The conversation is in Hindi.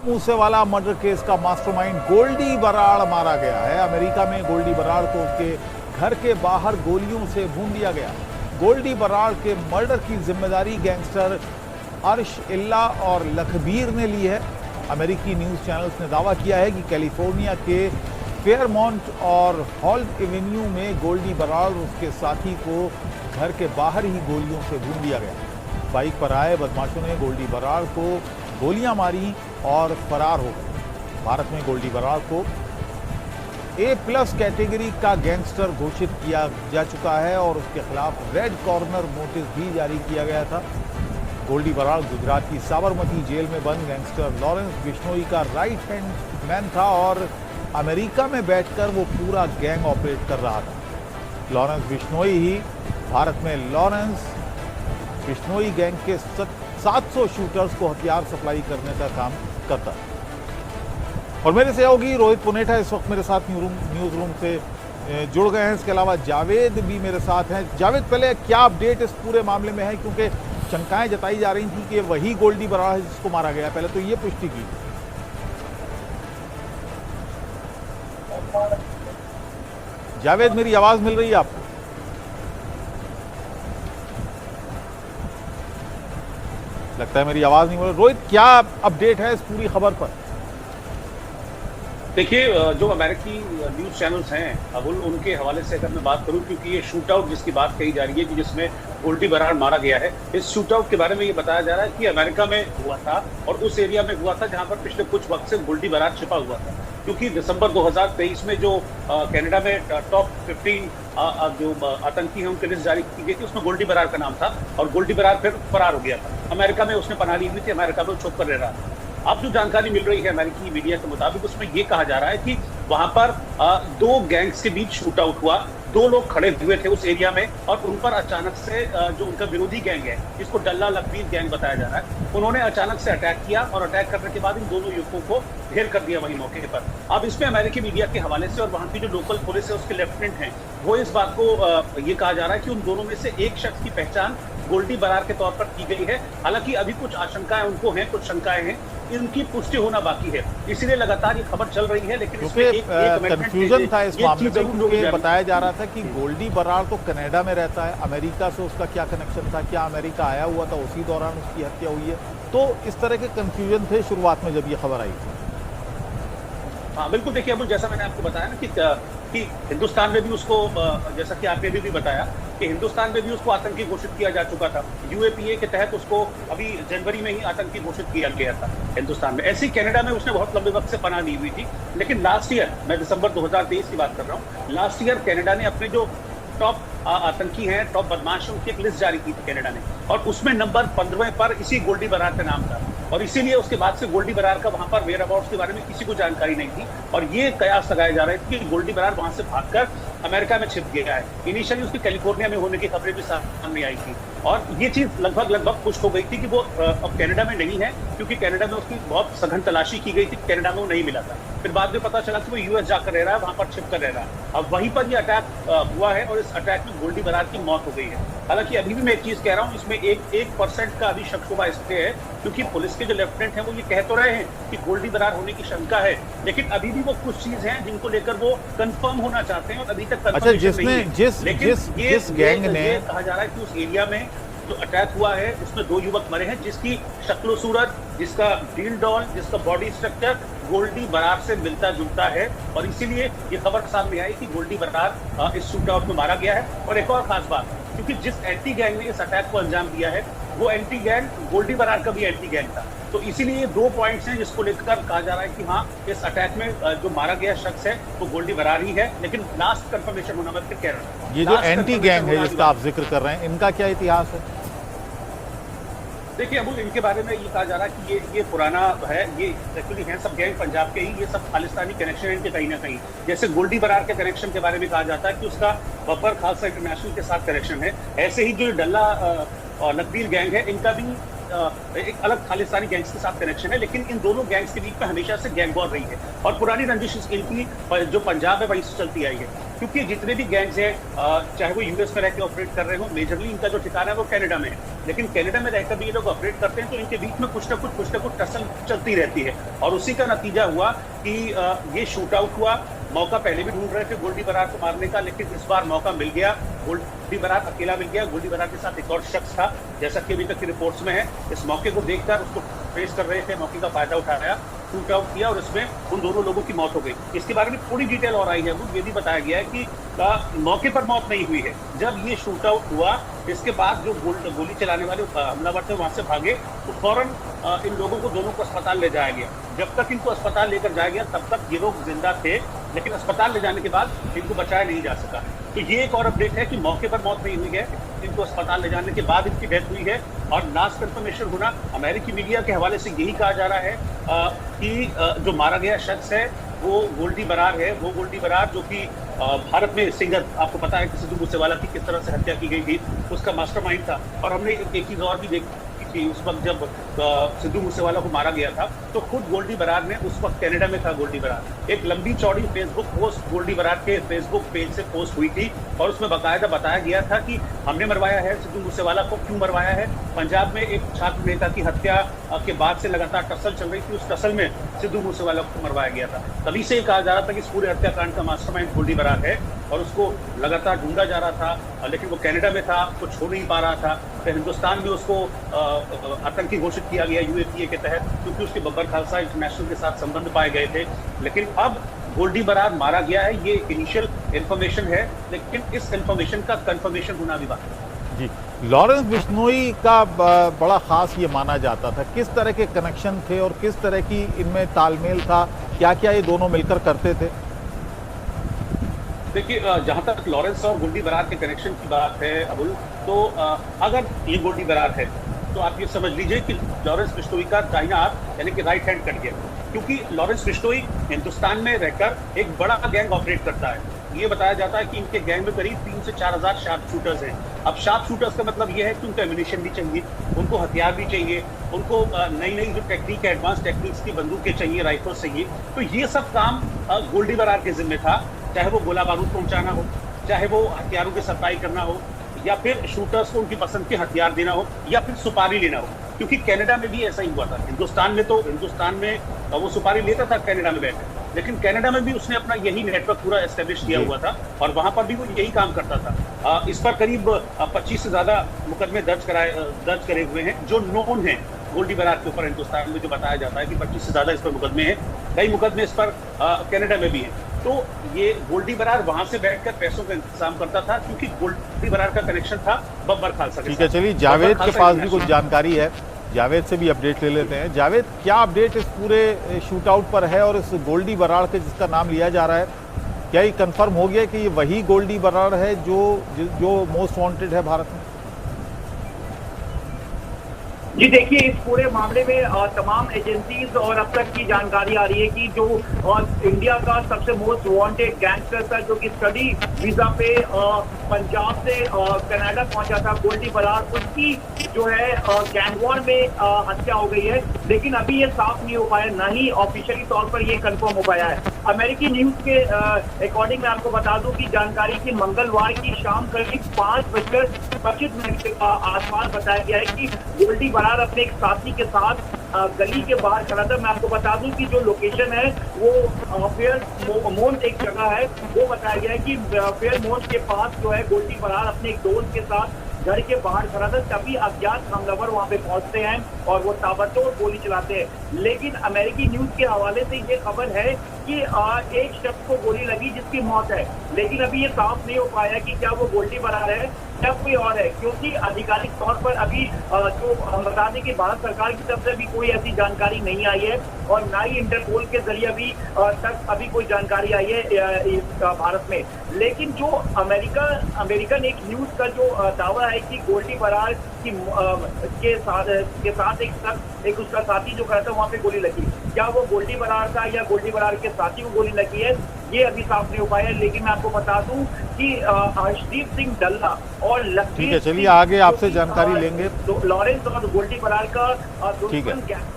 मूसेवाला मर्डर केस का मास्टरमाइंड गोल्डी बराड़ मारा गया है। अमेरिका में गोल्डी बराड़ को उसके घर के बाहर गोलियों से भून दिया गया। गोल्डी बराड़ के मर्डर की जिम्मेदारी गैंगस्टर अर्श इल्ला और लखबीर ने ली है। अमेरिकी न्यूज़ चैनल्स ने दावा किया है कि कैलिफोर्निया के फेयरमाउंट और हॉल्ट एवेन्यू में गोल्डी बराड़ और उसके साथी को घर के बाहर ही गोलियों से भून दिया गया। बाइक पर आए बदमाशों ने गोल्डी बराड़ को गोलियां मारी और फरार हो गए। भारत में गोल्डी बराड़ को A+ कैटेगरी का गैंगस्टर घोषित किया जा चुका है और उसके खिलाफ रेड कॉर्नर नोटिस भी जारी किया गया था। गोल्डी बराड़ गुजरात की साबरमती जेल में बंद गैंगस्टर लॉरेंस बिश्नोई का राइट हैंड मैन था और अमेरिका में बैठकर वो पूरा गैंग ऑपरेट कर रहा था। लॉरेंस बिश्नोई ही भारत में लॉरेंस बिश्नोई गैंग के 700 शूटर्स को हथियार सप्लाई करने का काम करता है। और मेरे सहयोगी रोहित पुनेठा इस वक्त मेरे साथ न्यूज़ रूम से जुड़ गए हैं। इसके अलावा जावेद भी मेरे साथ हैं। जावेद, पहले क्या अपडेट इस पूरे मामले में है, क्योंकि शंकाएं जताई जा रही थी कि वही गोल्डी बराड़ है जिसको मारा गया। पहले तो ये पुष्टि की। जावेद, मेरी आवाज मिल रही है आपको? लगता है मेरी आवाज नहीं मिल रही। रोहित, क्या अपडेट है इस पूरी खबर पर? देखिए, जो अमेरिकी न्यूज़ चैनल्स हैं अबुल, उनके हवाले से अगर मैं बात करूं, क्योंकि ये शूट आउट जिसकी बात कही जा रही है कि जिसमें गोल्डी बराड़ मारा गया है, इस शूट आउट के बारे में ये बताया जा रहा है कि अमेरिका में हुआ था और उस एरिया में हुआ था जहां पर पिछले कुछ वक्त से गोल्डी बराड़ छिपा हुआ था। क्योंकि दिसंबर 2023 में जो कनाडा में टॉप 15 जो आतंकी हैं उनकी लिस्ट जारी की गई थी, उसमें गोल्डी बराड़ का नाम था और गोल्डी बराड़ फिर फरार हो गया था। अमेरिका में उसने पनाह ली हुई थी, अमेरिका में छुप कर रह रहा था। अब जो जानकारी मिल रही है अमेरिकी मीडिया के मुताबिक, उसमें ये कहा जा रहा है कि वहां पर दो गैंग्स के बीच शूट आउट हुआ। दो लोग खड़े हुए थे उस एरिया में और उन पर अचानक से जो उनका विरोधी गैंग है, जिसको डल्ला लखबीर गैंग बताया जा रहा है, उन्होंने अचानक से अटैक किया और अटैक करने के बाद इन दोनों युवकों को ढेर कर दिया वही मौके पर। अब इसमें अमेरिकी मीडिया के हवाले से और वहां की जो लोकल पुलिस है उसके लेफ्टिनेंट हैं, वो इस बात को ये कहा जा रहा है कि उन दोनों में से एक शख्स की पहचान गोल्डी बराड़ के तौर पर की गई है। हालांकि अभी कुछ आशंकाएं उनको हैं, कुछ शंकाएं हैं, इनकी पुष्टि होना बाकी है, इसीलिए लगातार ये खबर चल रही है। लेकिन इसमें एक कंफ्यूजन था इस मामले में, क्योंकि बताया जा रहा था कि गोल्डी बराड़ तो कनाडा में रहता है, अमेरिका से उसका क्या कनेक्शन था, क्या अमेरिका आया हुआ था, उसी दौरान उसकी हत्या हुई है। तो इस तरह के कंफ्यूजन थे शुरुआत में जब ये खबर आई थी। हाँ बिल्कुल, देखिए अबुल, जैसा मैंने आपको बताया ना कि हिंदुस्तान में भी उसको, जैसा कि आपने भी बताया कि हिंदुस्तान में भी उसको आतंकी घोषित किया जा चुका था। UAPA के तहत उसको अभी जनवरी में ही आतंकी घोषित किया गया था हिंदुस्तान में। ऐसी कनाडा में उसने बहुत लंबे वक्त से पनाह ली हुई थी। लेकिन लास्ट ईयर, मैं दिसंबर 2023 की बात कर रहा हूँ, लास्ट ईयर कनाडा ने अपने जो टॉप आतंकी हैं, टॉप बदमाश, उनकी एक लिस्ट जारी की थी कनाडा ने, और उसमें नंबर 15वें पर इसी गोल्डी बराड़ का नाम था। और इसीलिए उसके बाद से गोल्डी बराड़ का वहां पर वेयर अबाउट्स के बारे में किसी को जानकारी नहीं थी और ये कयास लगाए जा रहे थे कि गोल्डी बराड़ वहां से भागकर अमेरिका में छिप गया है। इनिशियली उसकी कैलिफोर्निया में होने की खबरें भी सामने आई थी और ये चीज लगभग पुष्ट हो गई थी कि वो अब कनाडा में नहीं है, क्योंकि कनाडा में उसकी बहुत सघन तलाशी की गई थी, कनाडा में वो नहीं मिला था। फिर बाद में पता चला कि वो US जाकर रह रहा है, वहां पर छिप कर रह रहा है। अब वहीं पर ये अटैक हुआ है और इस अटैक में गोल्डी बराड़ की मौत हो गई है। हालांकि अभी भी मैं एक चीज कह रहा हूँ, इसमें 1% का अभी शक शुबा इसलिए है क्योंकि पुलिस के जो लेफ्टिनेंट हैं वो ये कह तो रहे हैं कि गोल्डी बराड़ होने की शंका है, लेकिन अभी भी वो कुछ चीज हैं जिनको लेकर वो कंफर्म होना चाहते हैं और अभी तक कंफर्मेशन नहीं है। जिस गैंग ने कहा जा रहा है कि उस एरिया में जो अटैक हुआ है उसमें 2 युवक मरे हैं, जिसकी शक्लो सूरत, जिसका डील डॉल, जिसका बॉडी स्ट्रक्चर गोल्डी बराड़ से मिलता जुलता है और इसीलिए ये खबर सामने आई कि गोल्डी बराड़ इस शूट आउट में मारा गया है। और एक और खास बात, क्योंकि जिस एंटी गैंग ने इस अटैक को अंजाम दिया है वो एंटी गैंग गोल्डी बराड़ का भी एंटी गैंग था। तो इसीलिए ये 2 पॉइंट्स हैं जिसको लेकर कहा जा रहा है कि हाँ, इस अटैक में जो मारा गया शख्स है वो गोल्डी बराड़ ही है। लेकिन लास्ट कंफर्मेशन होना, मैं फिर कह रहा हूँ, ये जो एंटी गैंग है जिसका आप जिक्र कर रहे हैं, इनका क्या इतिहास है? देखिए अबुल, इनके बारे में ये कहा जा रहा है कि ये पुराना है, ये एक्चुअली हैं सब गैंग पंजाब के ही, ये सब खालिस्तानी कनेक्शन है इनके कहीं ना कहीं। जैसे गोल्डी बराड़ के कनेक्शन के बारे में कहा जाता है कि उसका बब्बर खालसा इंटरनेशनल के साथ कनेक्शन है, ऐसे ही जो डल्ला और लखबीर गैंग है, इनका भी एक अलग खालिस्तानी गैंग्स के साथ कनेक्शन है, लेकिन इन दोनों गैंग्स के बीच में हमेशा से गैंग वॉर रही है और पुरानी रंजिश इनकी जो पंजाब है वहीं से चलती आई है, क्योंकि जितने भी गैंग्स हैं चाहे वो यूएस में रहकर ऑपरेट कर रहे हो, मेजरली इनका जो ठिकाना है वो कनाडा में है, लेकिन कनाडा में रहकर भी ये लोग ऑपरेट करते हैं तो इनके बीच में कुछ ना कुछ टसल चलती रहती है। और उसी का नतीजा हुआ कि ये शूट आउट हुआ। मौका पहले भी ढूंढ रहे थे गोल्डी बरार को मारने का, लेकिन इस बार मौका मिल गया। गोल्डी बरार अकेला मिल गया। गोल्डी बरार के साथ एक और शख्स था, जैसा कि अभी तक की रिपोर्ट्स में है। इस मौके को देखकर उसको फेस कर रहे थे, मौके का फायदा उठाया, शूट आउट किया और इसमें उन दोनों लोगों की मौत हो गई। इसके बारे में थोड़ी डिटेल और आई है, वो ये भी बताया गया है कि मौके पर मौत नहीं हुई है। जब ये शूट आउट हुआ इसके बाद जो गोली चलाने वाले हमलावर थे वहां से भागे तो फौरन इन लोगों को दोनों को अस्पताल ले जाया गया। जब तक इनको अस्पताल लेकर जाया गया तब तक ये लोग जिंदा थे, लेकिन अस्पताल ले जाने के बाद इनको बचाया नहीं जा सका। तो ये एक और अपडेट है कि मौके पर मौत नहीं हुई है, इनको अस्पताल ले जाने के बाद इनकी डेथ हुई है। और लास्ट कंफर्मेशन होना अमेरिकी मीडिया के हवाले से यही कहा जा रहा है कि जो मारा गया शख्स है वो गोल्डी बरार है। वो गोल्डी बरार जो कि भारत में सिंगर, आपको पता है कि सिद्धू मूसेवाला की किस तरह से हत्या की गई थी, उसका मास्टरमाइंड था। और हमने एक चीज और भी देखी थी, उस वक्त जब सिद्धू मूसेवाला को मारा गया था तो खुद गोल्डी बरार ने, उस वक्त कनाडा में था गोल्डी बरार, एक लंबी चौड़ी फेसबुक पोस्ट गोल्डी बरार के फेसबुक पेज से पोस्ट हुई थी और उसमें बाकायदा बताया गया था कि हमने मरवाया है सिद्धू मूसेवाला को। क्यों मरवाया है? पंजाब में एक छात्र नेता की हत्या के बाद से लगातार टसल चल रही थी, उस टसल में सिद्धू मूसेवाला को मरवाया गया था। तभी से कहा जा रहा था कि इस पूरे हत्याकांड का मास्टरमाइंड गोल्डी बरार है और उसको लगातार ढूंढा जा रहा था, लेकिन वो कनाडा में था, कुछ हो नहीं पा रहा था। फिर हिंदुस्तान में उसको आतंकी घोषित किया गया यूएपीए के तहत, क्योंकि उसके बब्बर खालसा इंटरनेशनल के साथ संबंध पाए गए थे। लेकिन अब गोल्डी बरार मारा गया है, ये इनिशियल इंफॉर्मेशन है, लेकिन इस इंफॉर्मेशन का कंफर्मेशन होना भी बाकी है। जी, लॉरेंस बिश्नोई का बड़ा खास ये माना जाता था। किस तरह के कनेक्शन थे और किस तरह की इनमें तालमेल था, क्या क्या ये दोनों मिलकर करते थे? देखिए, जहां तक लॉरेंस और गोल्डी बरार के कनेक्शन की बात है अबुल, तो अगर ये गोल्डी बरार है तो आप ये समझ लीजिए कि लॉरेंस बिश्नोई का दाहिना हाथ यानी कि राइट हैंड कट गया, क्योंकि लॉरेंस बिश्नोई हिंदुस्तान में रहकर एक बड़ा गैंग ऑपरेट करता है। ये बताया जाता है कि इनके गैंग में करीब 3 से 4 हज़ार शार्प शूटर्स हैं। अब शार्प शूटर्स का मतलब ये है कि उनको एम्यूनिशन भी चाहिए, उनको हथियार भी चाहिए, उनको नई नई जो टेक्निक है, एडवांस टेक्निक्स की बंदूकें चाहिए, राइफल्स चाहिए। तो ये सब काम गोल्डी बरार के जिम्मे था, चाहे वो गोला बारूद पहुंचाना हो, चाहे वो हथियारों की सप्लाई करना हो, या फिर शूटर्स को उनकी पसंद के हथियार देना हो, या फिर सुपारी लेना हो। क्योंकि कनाडा में भी ऐसा ही हुआ था। हिंदुस्तान में वो सुपारी लेता था कनाडा में बैठे, लेकिन कनाडा में भी उसने अपना यही नेटवर्क पूरा एस्टेब्लिश किया हुआ था और वहां पर भी वो यही काम करता था। इस पर करीब 25 से ज्यादा मुकदमे दर्ज करे हुए हैं जो नोन हैं गोल्डी बरार के ऊपर। हिंदुस्तान में जो बताया जाता है कि 25 से ज्यादा इस पर मुकदमे हैं, कई मुकदमे इस पर कनाडा में भी हैं। तो ये गोल्डी बरार वहां से बैठकर पैसों का इंतजाम करता था, क्योंकि गोल्डी बरार का कनेक्शन था बब्बर खालसा के साथ। ठीक है, चलिए जावेद के पास भी कुछ जानकारी है, जावेद से भी अपडेट ले लेते हैं। जावेद, क्या अपडेट इस पूरे शूट आउट पर है और इस गोल्डी बरार के जिसका नाम लिया जा रहा है, क्या ये कंफर्म हो गया कि ये वही गोल्डी बरार है जो मोस्ट वांटेड है भारत में? जी देखिए, इस पूरे मामले में तमाम एजेंसीज और अब तक की जानकारी आ रही है कि जो इंडिया का सबसे मोस्ट वांटेड गैंगस्टर था, जो कि स्टडी वीजा पे पंजाब से कनाडा पहुंचा था, गोल्डी बरार, उसकी जो है गैंग वॉर में हत्या हो गई है। लेकिन अभी ये साफ नहीं हो पाया, ना ही ऑफिशियली तौर पर ये कंफर्म हो पाया है। अमेरिकी न्यूज के अकॉर्डिंग मैं आपको बता दूं कि जानकारी की मंगलवार की शाम करीब 5:25 के आसपास बताया गया है कि गोल्डी बरार अपने एक साथी के साथ गली के बाहर खड़ा था। मैं आपको बता दूं कि जो लोकेशन है वो फेयरमोंट एक जगह है, वो बताया गया है कि फेयरमोंट के पास जो है गोल्डी बरार अपने एक दोस्त के साथ घर के बाहर खड़ा था। तभी अज्ञात हमलावर वहां पे पहुंचते हैं और वो ताबड़तोड़ गोली चलाते हैं। लेकिन अमेरिकी न्यूज के हवाले से ये खबर है कि एक शख्स को गोली लगी जिसकी मौत है, लेकिन अभी ये साफ नहीं हो पाया कि क्या वो गोल्डी बरार है या कोई और है, क्योंकि आधिकारिक तौर पर अभी जो हम बता दें कि भारत सरकार की तरफ से भी कोई ऐसी जानकारी नहीं आई है और ना ही इंटरपोल के जरिए भी तक अभी कोई जानकारी आई है भारत में। लेकिन जो अमेरिकन एक न्यूज का जो दावा है कि गोल्डी बरार के साथ एक उसका साथी जो खड़ा था वहां पे गोली लगी, क्या वो गोल्डी बराड़ था या गोल्डी बराड़ के साथी को गोली लगी है, ये अभी साफ नहीं हो पाया। लेकिन मैं आपको बता दूं कि हर्षदीप सिंह डल्ला और लखबीर ठीक है, चलिए सिंह आगे आपसे जानकारी लेंगे। लॉरेंस और गोल्डी बराड़ का ठीक है। दुश्मन गैंग